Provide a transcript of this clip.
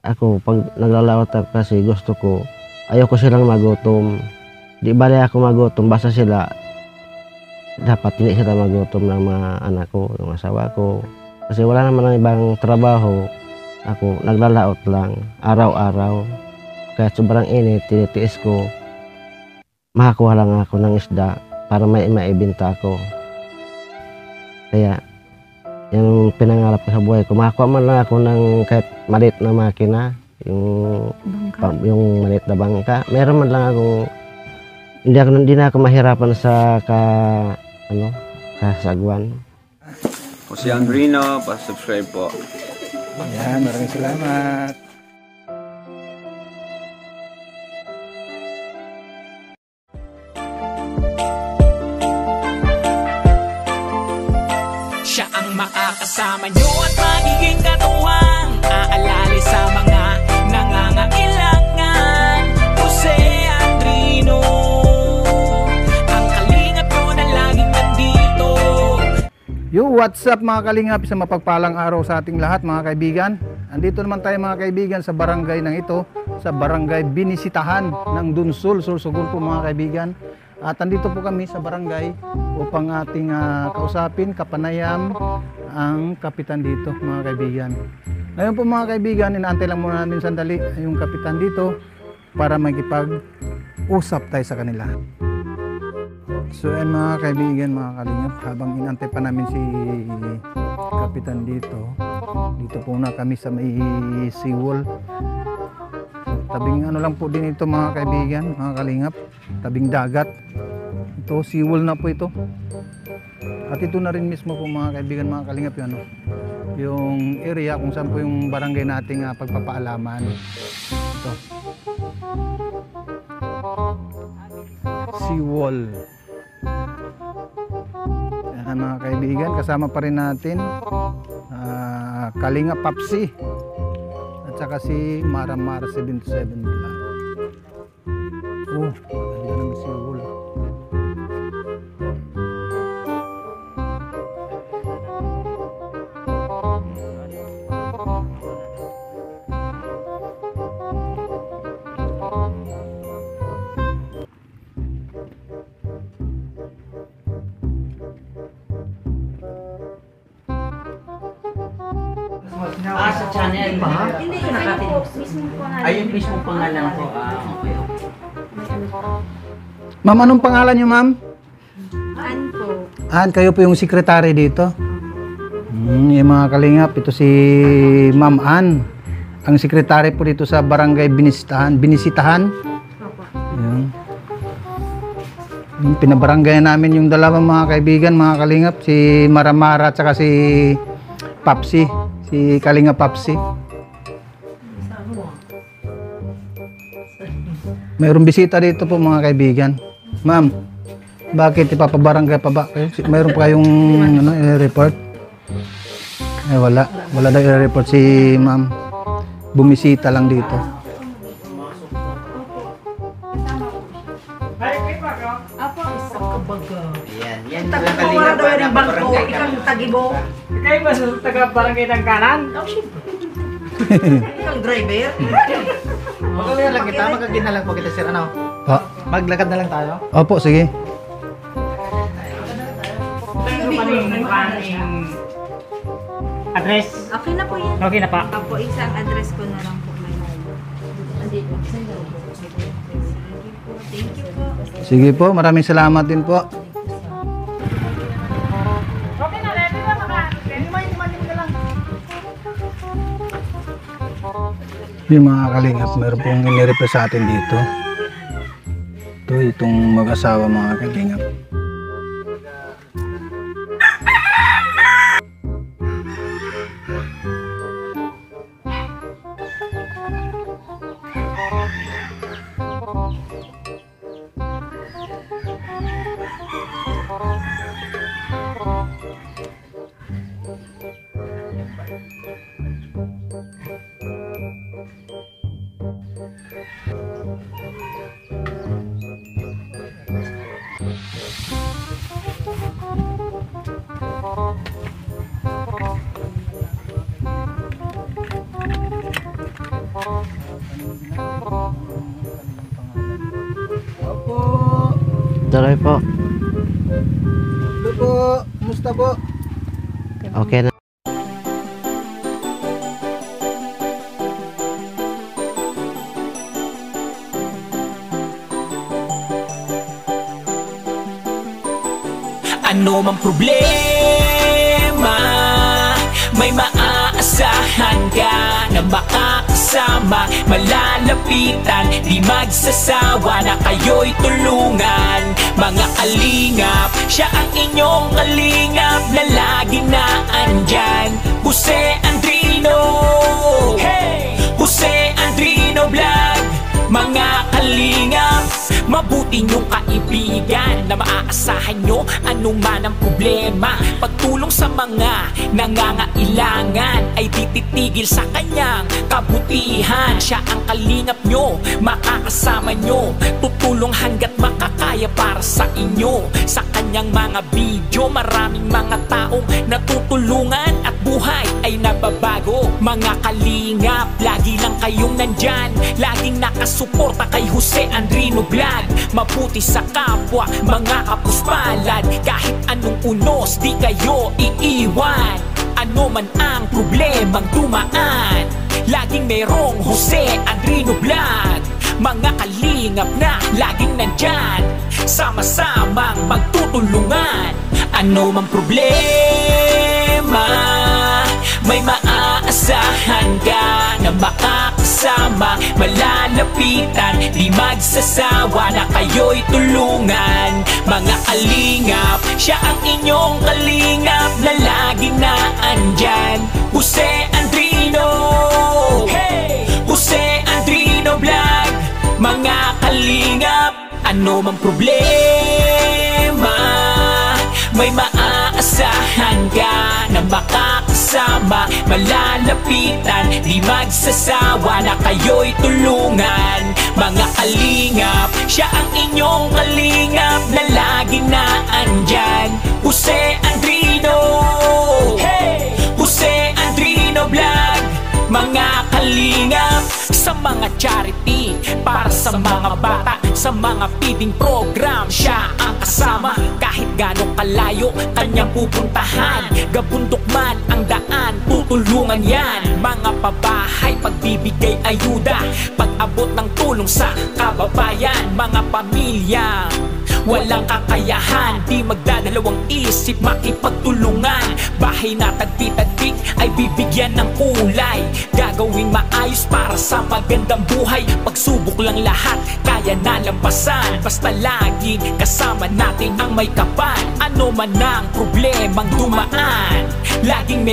ako pag naglalawat ako kasi gusto ko, ayoko silang magutom. Di bali ako magutom, basta sila, dapat hindi sila magutom ng mga anak ko, ng asawa ko. Kasi wala naman ng ibang trabaho. Ako naglalaot lang, araw-araw. Kaya sobrang init, tinitiis ko. Makakuha lang ako ng isda para may maibenta ko. Kaya, yung pinangarap ko sa buhay ko, makakuha man lang ako ng kahit maliit na makina, yung maliit na bangka. Meron man lang akong, hindi na ako mahirapan sa kasagwan. O si Andrino, pa-subscribe po. Ayan, maraming salamat. Siya ang makakasama nyo at magiging katuwang aalali sa mga nangangailangan. Jose Andrino, ang kalingap ko na laging nandito. Yo, what's up mga kalingap? Sa mapagpalang araw sa ating lahat mga kaibigan. Andito naman tayo mga kaibigan sa barangay ng ito, sa barangay Binisitahan ng Dunsol, Sorsogon po mga kaibigan. At andito po kami sa barangay upang ating kausapin, kapanayam ang kapitan dito mga kaibigan. Ngayon po mga kaibigan, inaantay lang muna namin sandali yung kapitan dito para magkipag-usap tayo sa kanila. So yan mga kaibigan, mga kalingap, habang inantay pa namin si kapitan dito po na kami sa may seawall. Tabing ano lang po din ito mga kaibigan, mga kalingap, tabing dagat. Ito, seawall na po ito. At ito na rin mismo po mga kaibigan, mga kalingap, yung area kung saan po yung barangay nating pagpapaalaman. Ito. Seawall. Yan mga kaibigan, kasama pa rin natin Kalinga Papsi at saka si Maramar 77 Vlog. Oh, ganda ng seawall. Sa channel ba? Hindi, mismo pangalan. Ay, yung mismo pangalan ko. Okay. Ma'am, anong pangalan niyo, ma'am? An po. An, kayo po yung sekretary dito? Yung mga kalingap, ito si Ma'am An. Ang sekretary po dito sa barangay Binisitahan. Ayan. Yung pinabarangay namin yung dalawang mga kaibigan, mga kalingap, si Maramara at saka si Papsi. Si Kalinga Papsi. Mayroong bisita dito po mga kaibigan. Ma'am, bakit ipapabarangay pa ba? Mayroon pa kayong i-report? Eh wala. Wala daw i-report si ma'am. Bumisita lang dito. Apo, isa ka baga. Yan. Yan. Taga-wala daw yung bangko, ikang tagibo. Kayo ba sa taga-barangay ng kanan? Ikang driver. Magkakita lang kita. Magkakita na lang po kita, sir. Ano? Pa? Maglakad na lang tayo. Opo, sige. Ano pa rin address? Okay na po yan. Okay na pa. Apo, isang address ko na lang po. Thank you po. Sige po, maraming salamat din po. Okay na, ready na mga. Lima lang. Yung mga kalingap, meron pong inirepress sa atin dito. Itong mag-asawa mga kalingap. Opo. Tuloy po. Hello po. Kumusta po? Okay na. Ano mang problema, may maaasahan ka na makakasama, malalapitan, di magsasawa na kayo'y tulungan. Mga kalingap, siya ang inyong kalingap na lagi na andyan. Jose Andrino, hey! Jose Andrino Vlog. Mga kalingap, mabuti niyong kaibigan na maaasahan nyo anuman ang problema. Pagtulong sa mga nangangailangan ay tititigil sa kanyang kabutihan. Siya ang kalingap nyo, makakasama nyo, tutulong hanggat makakaya para sa inyo. Sa kanyang mga video, maraming mga taong natutulungan at buhay ay nababago. Mga kalingap, lagi lang kayong nandyan, laging nakasuporta kay Jose Andrino Vlog. Mabuti sa kapwa, mga kapuspalad, kahit anong unos, di kayo iiwan. Ano man ang problemang dumaan, laging merong Jose Andrino Vlog. Mga kalingap na laging nandyan, sama-samang magtutulungan. Ano mang problema, may maaasahan ka na makakasama, malalapitan, di magsasawa na kayo'y tulungan. Mga kalingap, siya ang inyong kalingap na laging na andyan. Jose Andrino, hey! Jose Andrino Vlog. Mga kalingap, ano mang problema, may maaasahan ka na makakasama, malalapitan, di magsasawa na kayo'y tulungan. Mga kalingap, siya ang inyong kalingap na laging na andyan. Jose Andrino, hey! Jose Andrino Vlog. Mga kalingap, sa mga charity, para sa mga bata, sa mga feeding program, siya ang kasama. Kahit gano'ng kalayo kanyang pupuntahan, gabundok man ang daan, tutulungan yan. Mga pabahay, pagbibigay ayuda, pag-abot ng tulong sa kababayan. Mga pamilya walang kakayahan, di magdadalawang isip, makipagtulungan. Bahay na tagpi-tagpik ay bibigyan ng kulay, gagawing maayos para sa magandang buhay. Pagsubok lang lahat, kaya nalampasan, basta laging kasama natin ang may kapal. Ano man ang problemang dumaan, laging may